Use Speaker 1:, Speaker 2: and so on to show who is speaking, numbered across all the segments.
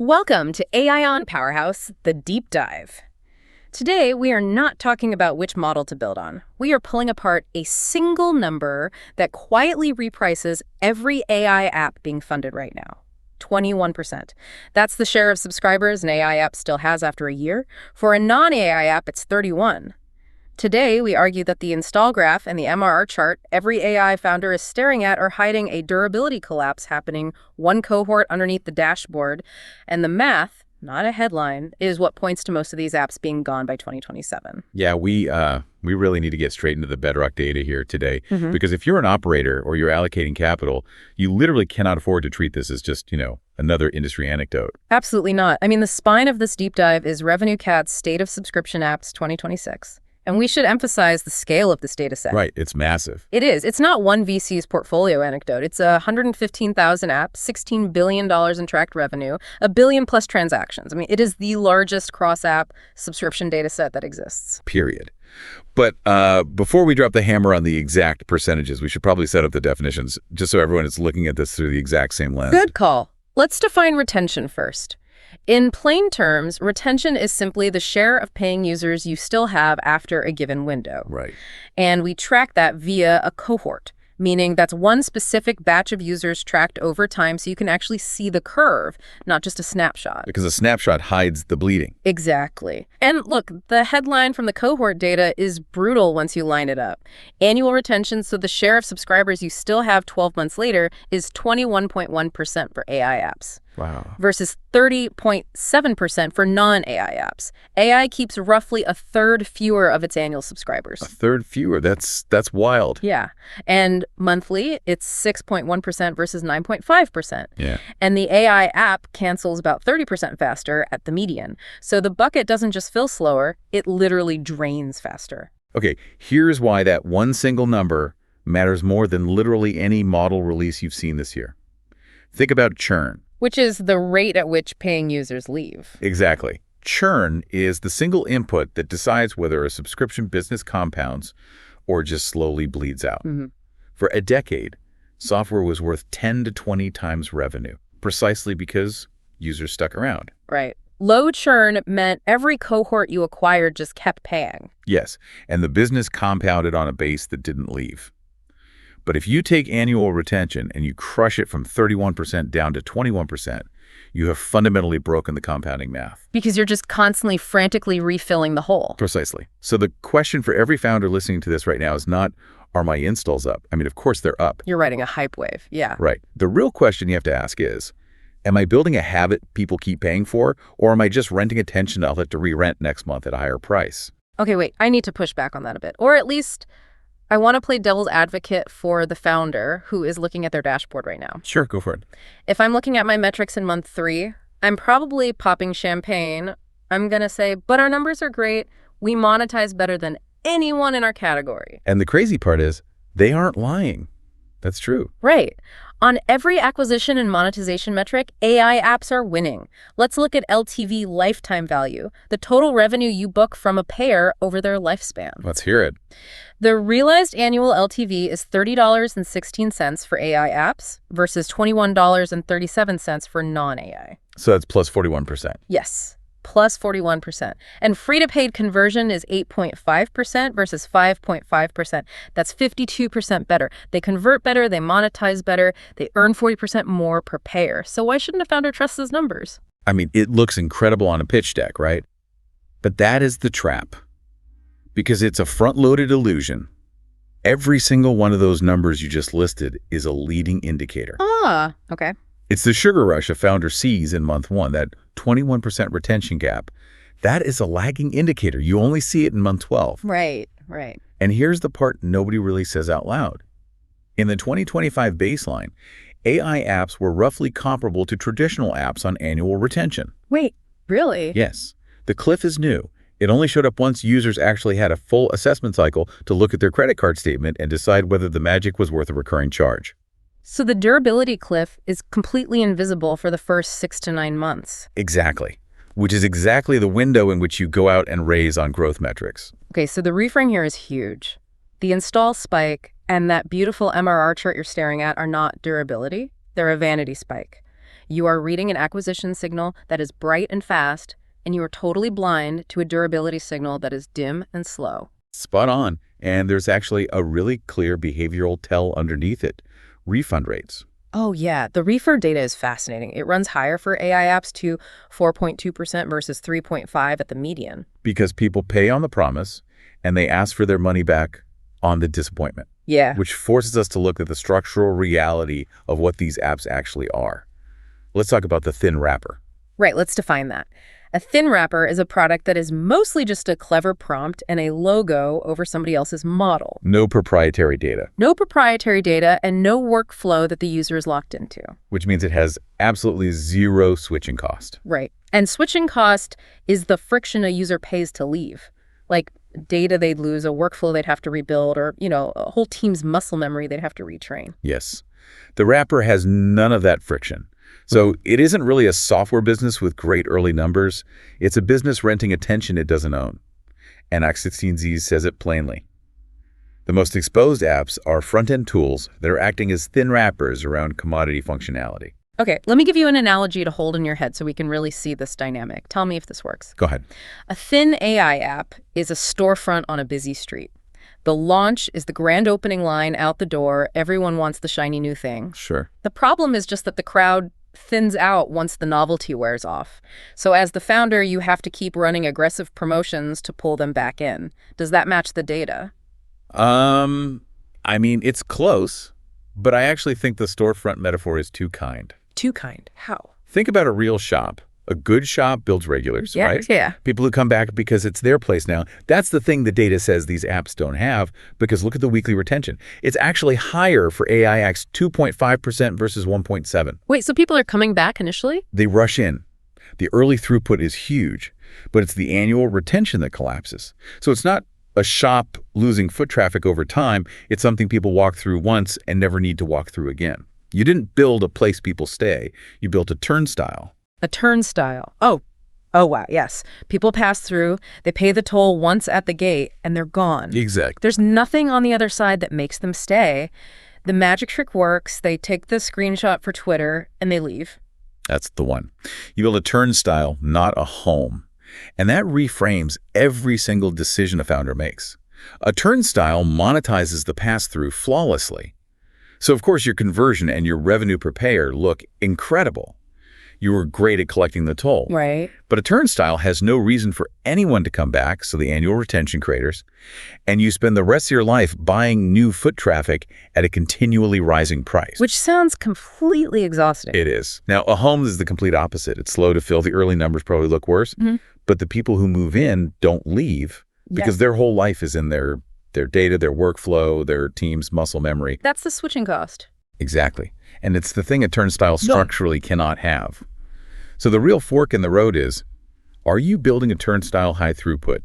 Speaker 1: Welcome to AION Powerhouse, the deep dive. Today, we are not talking about which model to build on. We are pulling apart a single number that quietly reprices every AI app being funded right now. 21%. That's the share of subscribers an AI app still has after a year. For a non-AI app, it's 31. Today, we argue that the install graph and the MRR chart every AI founder is staring at are hiding a durability collapse happening one cohort underneath the dashboard, and the math, not a headline, is what points to most of these apps being gone by 2027.
Speaker 2: Yeah, we really need to get straight into the bedrock data here today, because if you're an operator or you're allocating capital, you literally cannot afford to treat this as just, another industry anecdote.
Speaker 1: Absolutely not. I mean, the spine of this deep dive is RevenueCat's State of Subscription Apps 2026. And we should emphasize the scale of this data set.
Speaker 2: Right, it's massive.
Speaker 1: It is. It's not one VC's portfolio anecdote. It's 115,000 apps, $16 billion in tracked revenue, a billion plus transactions. I mean, it is the largest cross-app subscription data set that exists.
Speaker 2: Period. But before we drop the hammer on the exact percentages, we should probably set up the definitions, just so everyone is looking at this through the exact same lens.
Speaker 1: Good call. Let's define retention first. In plain terms, retention is simply the share of paying users you still have after a given window.
Speaker 2: Right.
Speaker 1: And we track that via a cohort, meaning that's one specific batch of users tracked over time so you can actually see the curve, not just a snapshot.
Speaker 2: Because a snapshot hides the bleeding.
Speaker 1: Exactly. And look, the headline from the cohort data is brutal once you line it up. Annual retention, so the share of subscribers you still have 12 months later, is 21.1% for AI apps.
Speaker 2: Wow.
Speaker 1: Versus 30.7% for non-AI apps. AI keeps roughly a third fewer of its annual subscribers.
Speaker 2: A third fewer. That's wild.
Speaker 1: Yeah. And monthly, it's 6.1% versus 9.5%.
Speaker 2: Yeah.
Speaker 1: And the AI app cancels about 30% faster at the median. So the bucket doesn't just fill slower, it literally drains faster.
Speaker 2: Okay, here's why that one single number matters more than literally any model release you've seen this year. Think about churn.
Speaker 1: Which is the rate at which paying users leave.
Speaker 2: Exactly. Churn is the single input that decides whether a subscription business compounds or just slowly bleeds out. For a decade, software was worth 10 to 20 times revenue, precisely because users stuck around.
Speaker 1: Right. Low churn meant every cohort you acquired just kept paying.
Speaker 2: Yes, and the business compounded on a base that didn't leave. But if you take annual retention and you crush it from 31% down to 21%, you have fundamentally broken the compounding math.
Speaker 1: Because you're just constantly frantically refilling the hole.
Speaker 2: Precisely. So the question for every founder listening to this right now is not, are my installs up? I mean, of course they're up.
Speaker 1: You're riding a hype wave, yeah.
Speaker 2: Right. The real question you have to ask is, am I building a habit people keep paying for, or am I just renting a tension outlet to re-rent next month at a higher price?
Speaker 1: Okay, wait, I need to push back on that a bit. Or at least I want to play devil's advocate for the founder who is looking at their dashboard right now.
Speaker 2: Sure, go for it.
Speaker 1: If I'm looking at my metrics in month 3, I'm probably popping champagne. I'm going to say, but our numbers are great. We monetize better than anyone in our category.
Speaker 2: And the crazy part is, they aren't lying. That's true.
Speaker 1: Right. On every acquisition and monetization metric, AI apps are winning. Let's look at LTV lifetime value, the total revenue you book from a payer over their lifespan.
Speaker 2: Let's hear it.
Speaker 1: The realized annual LTV is $30.16 for AI apps versus $21.37 for non-AI.
Speaker 2: So that's plus 41%.
Speaker 1: Yes, plus 41%. And free-to-paid conversion is 8.5% versus 5.5%. That's 52% better. They convert better, they monetize better, they earn 40% more per payer. So why shouldn't a founder trust those numbers?
Speaker 2: I mean, it looks incredible on a pitch deck, right? But that is the trap. Because it's a front-loaded illusion. Every single one of those numbers you just listed is a leading indicator.
Speaker 1: Ah, okay.
Speaker 2: It's the sugar rush a founder sees in month 1, that 21% retention gap. That is a lagging indicator. You only see it in month 12.
Speaker 1: Right, right.
Speaker 2: And here's the part nobody really says out loud. In the 2025 baseline, AI apps were roughly comparable to traditional apps on annual retention.
Speaker 1: Wait, really?
Speaker 2: Yes. The cliff is new. It only showed up once users actually had a full assessment cycle to look at their credit card statement and decide whether the magic was worth a recurring charge.
Speaker 1: So the durability cliff is completely invisible for the first 6 to 9 months.
Speaker 2: Exactly. Which is exactly the window in which you go out and raise on growth metrics.
Speaker 1: Okay, so the reframe here is huge. The install spike and that beautiful MRR chart you're staring at are not durability. They're a vanity spike. You are reading an acquisition signal that is bright and fast, and you are totally blind to a durability signal that is dim and slow.
Speaker 2: Spot on. And there's actually a really clear behavioral tell underneath it. Refund rates.
Speaker 1: Oh, yeah. The reefer data is fascinating. It runs higher for AI apps to 4.2% versus 3.5% at the median.
Speaker 2: Because people pay on the promise, and they ask for their money back on the disappointment.
Speaker 1: Yeah.
Speaker 2: Which forces us to look at the structural reality of what these apps actually are. Let's talk about the thin wrapper.
Speaker 1: Right, let's define that. A thin wrapper is a product that is mostly just a clever prompt and a logo over somebody else's model.
Speaker 2: No proprietary data.
Speaker 1: No proprietary data and no workflow that the user is locked into.
Speaker 2: Which means it has absolutely zero switching cost.
Speaker 1: Right. And switching cost is the friction a user pays to leave. Like data they'd lose, a workflow they'd have to rebuild, or, a whole team's muscle memory they'd have to retrain.
Speaker 2: Yes. The wrapper has none of that friction. So it isn't really a software business with great early numbers. It's a business renting attention it doesn't own. And X16Z says it plainly. The most exposed apps are front-end tools that are acting as thin wrappers around commodity functionality.
Speaker 1: Okay, let me give you an analogy to hold in your head so we can really see this dynamic. Tell me if this works.
Speaker 2: Go ahead.
Speaker 1: A thin AI app is a storefront on a busy street. The launch is the grand opening line out the door. Everyone wants the shiny new thing.
Speaker 2: Sure.
Speaker 1: The problem is just that the crowd thins out once the novelty wears off. So as the founder, you have to keep running aggressive promotions to pull them back in. Does that match the data?
Speaker 2: It's close, but I actually think the storefront metaphor is too kind.
Speaker 1: Too kind. How?
Speaker 2: Think about a real shop. A good shop builds regulars, right?
Speaker 1: Yeah.
Speaker 2: People who come back because it's their place now. That's the thing the data says these apps don't have, because look at the weekly retention. It's actually higher for AI apps, 2.5% versus 1.7%.
Speaker 1: Wait, so people are coming back initially?
Speaker 2: They rush in. The early throughput is huge, but it's the annual retention that collapses. So it's not a shop losing foot traffic over time. It's something people walk through once and never need to walk through again. You didn't build a place people stay. You built a turnstile.
Speaker 1: A turnstile. Oh, wow, yes. People pass through, they pay the toll once at the gate, and they're gone.
Speaker 2: Exactly.
Speaker 1: There's nothing on the other side that makes them stay. The magic trick works. They take the screenshot for Twitter, and they leave.
Speaker 2: That's the one. You build a turnstile, not a home. And that reframes every single decision a founder makes. A turnstile monetizes the pass-through flawlessly. So, of course, your conversion and your revenue per payer look incredible. You were great at collecting the toll.
Speaker 1: Right.
Speaker 2: But a turnstile has no reason for anyone to come back, so the annual retention craters, and you spend the rest of your life buying new foot traffic at a continually rising price.
Speaker 1: Which sounds completely exhausting.
Speaker 2: It is. Now, a home is the complete opposite. It's slow to fill. The early numbers probably look worse. Mm-hmm. But the people who move in don't leave because their whole life is in their data, their workflow, their team's muscle memory.
Speaker 1: That's the switching cost.
Speaker 2: Exactly. And it's the thing a turnstile structurally cannot have. So the real fork in the road is, are you building a turnstile high throughput,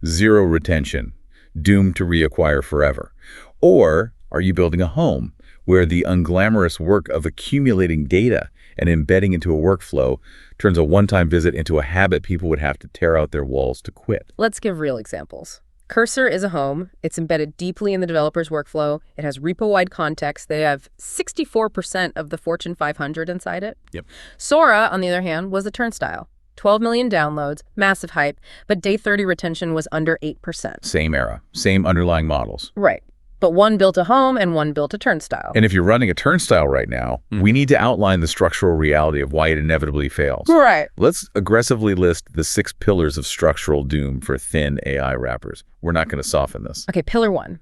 Speaker 2: zero retention, doomed to reacquire forever? Or are you building a home where the unglamorous work of accumulating data and embedding into a workflow turns a one-time visit into a habit people would have to tear out their walls to quit?
Speaker 1: Let's give real examples. Cursor is a home. It's embedded deeply in the developer's workflow. It has repo-wide context. They have 64% of the Fortune 500 inside it.
Speaker 2: Yep.
Speaker 1: Sora, on the other hand, was a turnstile. 12 million downloads, massive hype, but day 30 retention was under 8%.
Speaker 2: Same era, same underlying models.
Speaker 1: Right. But one built a home and one built a turnstile.
Speaker 2: And if you're running a turnstile right now, we need to outline the structural reality of why it inevitably fails.
Speaker 1: Right.
Speaker 2: Let's aggressively list the 6 pillars of structural doom for thin AI wrappers. We're not going to soften this.
Speaker 1: Okay, pillar 1,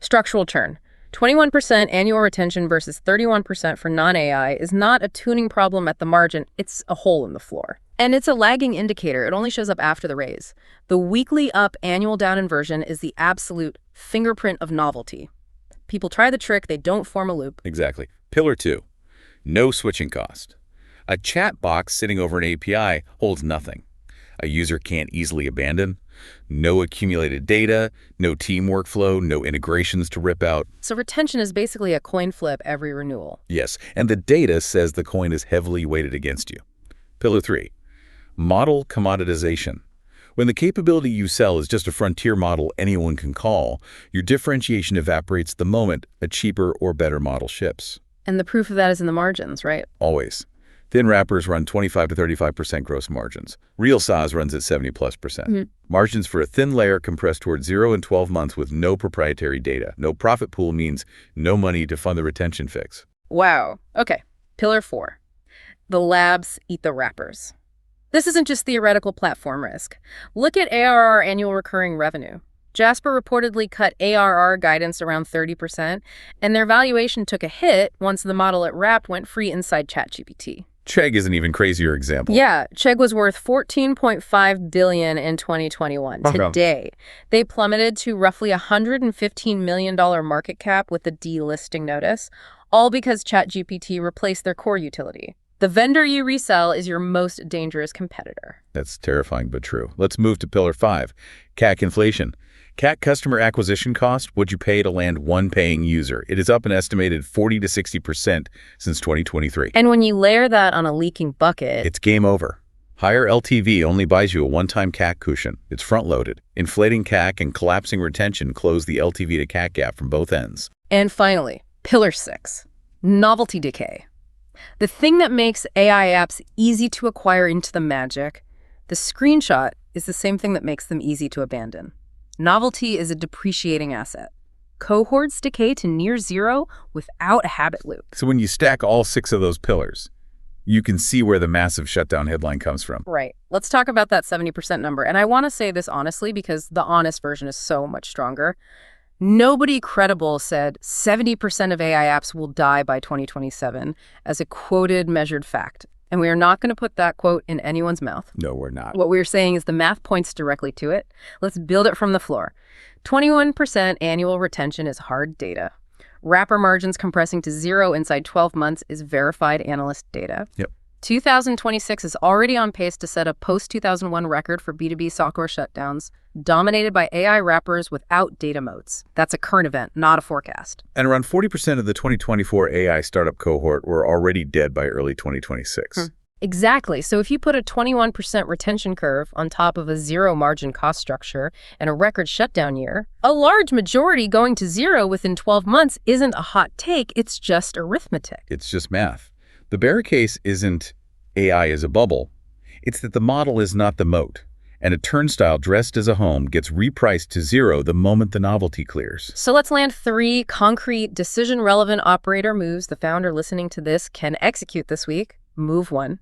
Speaker 1: structural churn. 21% annual retention versus 31% for non-AI is not a tuning problem at the margin. It's a hole in the floor. And it's a lagging indicator. It only shows up after the raise. The weekly up, annual down inversion is the absolute fingerprint of novelty. People try the trick, they don't form a loop.
Speaker 2: Exactly. Pillar 2, no switching cost. A chat box sitting over an API holds nothing. A user can't easily abandon. No accumulated data, no team workflow, no integrations to rip out.
Speaker 1: So retention is basically a coin flip every renewal.
Speaker 2: Yes, and the data says the coin is heavily weighted against you. Pillar 3, model commoditization. When the capability you sell is just a frontier model anyone can call, your differentiation evaporates the moment a cheaper or better model ships.
Speaker 1: And the proof of that is in the margins, right?
Speaker 2: Always. Thin wrappers run 25 to 35% gross margins. Real SaaS runs at 70+%. Margins for a thin layer compress toward 0 in 12 months with no proprietary data. No profit pool means no money to fund the retention fix.
Speaker 1: Wow. Okay. Pillar 4. The labs eat the wrappers. This isn't just theoretical platform risk. Look at ARR, annual recurring revenue. Jasper reportedly cut ARR guidance around 30%, and their valuation took a hit once the model it wrapped went free inside ChatGPT.
Speaker 2: Chegg is an even crazier example.
Speaker 1: Yeah, Chegg was worth $14.5 billion in 2021. Today, they plummeted to roughly $115 million market cap with a delisting notice, all because ChatGPT replaced their core utility. The vendor you resell is your most dangerous competitor.
Speaker 2: That's terrifying but true. Let's move to pillar 5, CAC inflation. CAC customer acquisition cost, what you pay to land one paying user. It is up an estimated 40 to 60% since 2023.
Speaker 1: And when you layer that on a leaking bucket,
Speaker 2: it's game over. Higher LTV only buys you a one-time CAC cushion. It's front-loaded. Inflating CAC and collapsing retention close the LTV to CAC gap from both ends.
Speaker 1: And finally, pillar 6, novelty decay. The thing that makes AI apps easy to acquire into the magic, the screenshot, is the same thing that makes them easy to abandon. Novelty is a depreciating asset. Cohorts decay to near zero without a habit loop.
Speaker 2: So when you stack all 6 of those pillars, you can see where the massive shutdown headline comes from.
Speaker 1: Right. Let's talk about that 70% number. And I want to say this honestly because the honest version is so much stronger. Nobody credible said 70% of AI apps will die by 2027 as a quoted, measured fact. And we are not going to put that quote in anyone's mouth.
Speaker 2: No, we're not.
Speaker 1: What we're saying is the math points directly to it. Let's build it from the floor. 21% annual retention is hard data. Wrapper margins compressing to 0 inside 12 months is verified analyst data.
Speaker 2: Yep.
Speaker 1: 2026 is already on pace to set a post-2001 record for B2B software shutdowns, dominated by AI wrappers without data moats. That's a current event, not a forecast.
Speaker 2: And around 40% of the 2024 AI startup cohort were already dead by early 2026.
Speaker 1: Exactly. So if you put a 21% retention curve on top of a zero margin cost structure and a record shutdown year, a large majority going to 0 within 12 months isn't a hot take, it's just arithmetic.
Speaker 2: It's just math. The bear case isn't AI is a bubble. It's that the model is not the moat, and a turnstile dressed as a home gets repriced to 0 the moment the novelty clears.
Speaker 1: So let's land 3 concrete, decision-relevant operator moves the founder listening to this can execute this week. Move 1.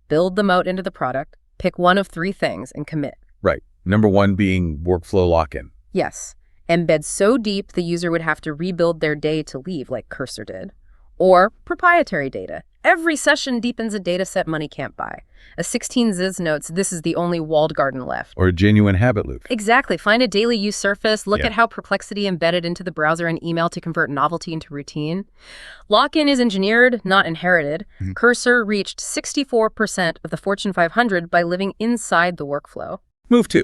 Speaker 1: Build the moat into the product. Pick one of 3 things and commit.
Speaker 2: Right. Number 1 being workflow lock-in.
Speaker 1: Yes. Embed so deep the user would have to rebuild their day to leave, like Cursor did. Or proprietary data. Every session deepens a data set money can't buy. A 16 Ziz notes this is the only walled garden left.
Speaker 2: Or a genuine habit loop.
Speaker 1: Exactly. Find a daily use surface. Look at how Perplexity embedded into the browser and email to convert novelty into routine. Lock-in is engineered, not inherited. Cursor reached 64% of the Fortune 500 by living inside the workflow.
Speaker 2: Move 2.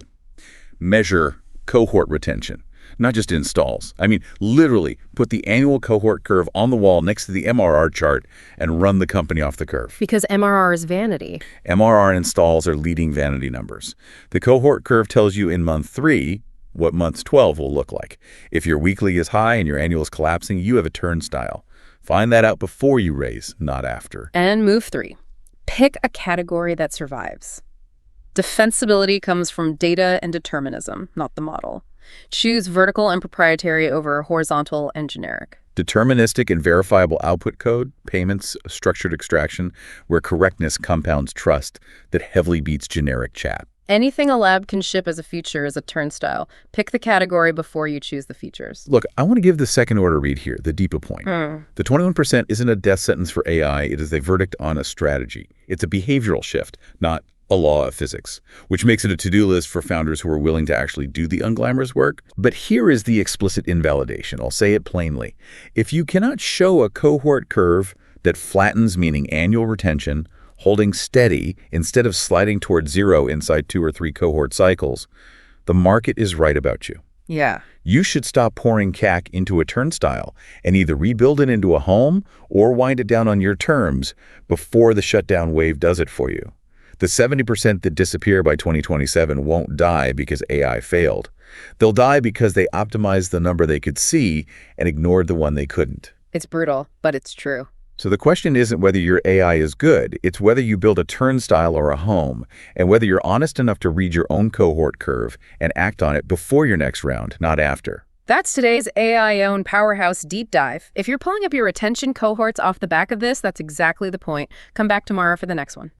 Speaker 2: Measure cohort retention. Not just installs. I mean, literally put the annual cohort curve on the wall next to the MRR chart and run the company off the curve.
Speaker 1: Because MRR is vanity.
Speaker 2: MRR installs are leading vanity numbers. The cohort curve tells you in month 3 what month 12 will look like. If your weekly is high and your annual is collapsing, you have a turnstile. Find that out before you raise, not after.
Speaker 1: And move 3. Pick a category that survives. Defensibility comes from data and determinism, not the model. Choose vertical and proprietary over horizontal and generic.
Speaker 2: Deterministic and verifiable output code, payments, structured extraction, where correctness compounds trust that heavily beats generic chat.
Speaker 1: Anything a lab can ship as a feature is a turnstile. Pick the category before you choose the features.
Speaker 2: Look, I want to give the second order read here, the deeper point. The 21% isn't a death sentence for AI. It is a verdict on a strategy. It's a behavioral shift, not a law of physics, which makes it a to-do list for founders who are willing to actually do the unglamorous work. But here is the explicit invalidation. I'll say it plainly. If you cannot show a cohort curve that flattens, meaning annual retention, holding steady instead of sliding toward 0 inside 2 or 3 cohort cycles, the market is right about you.
Speaker 1: Yeah.
Speaker 2: You should stop pouring CAC into a turnstile and either rebuild it into a home or wind it down on your terms before the shutdown wave does it for you. The 70% that disappear by 2027 won't die because AI failed. They'll die because they optimized the number they could see and ignored the one they couldn't.
Speaker 1: It's brutal, but it's true.
Speaker 2: So the question isn't whether your AI is good, it's whether you build a turnstile or a home, and whether you're honest enough to read your own cohort curve and act on it before your next round, not after.
Speaker 1: That's today's AION Powerhouse Deep Dive. If you're pulling up your retention cohorts off the back of this, that's exactly the point. Come back tomorrow for the next one.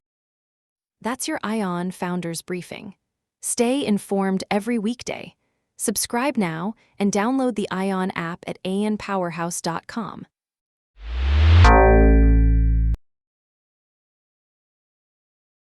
Speaker 3: That's your AION Founders Briefing. Stay informed every weekday. Subscribe now and download the AION app at aionpowerhouse.com.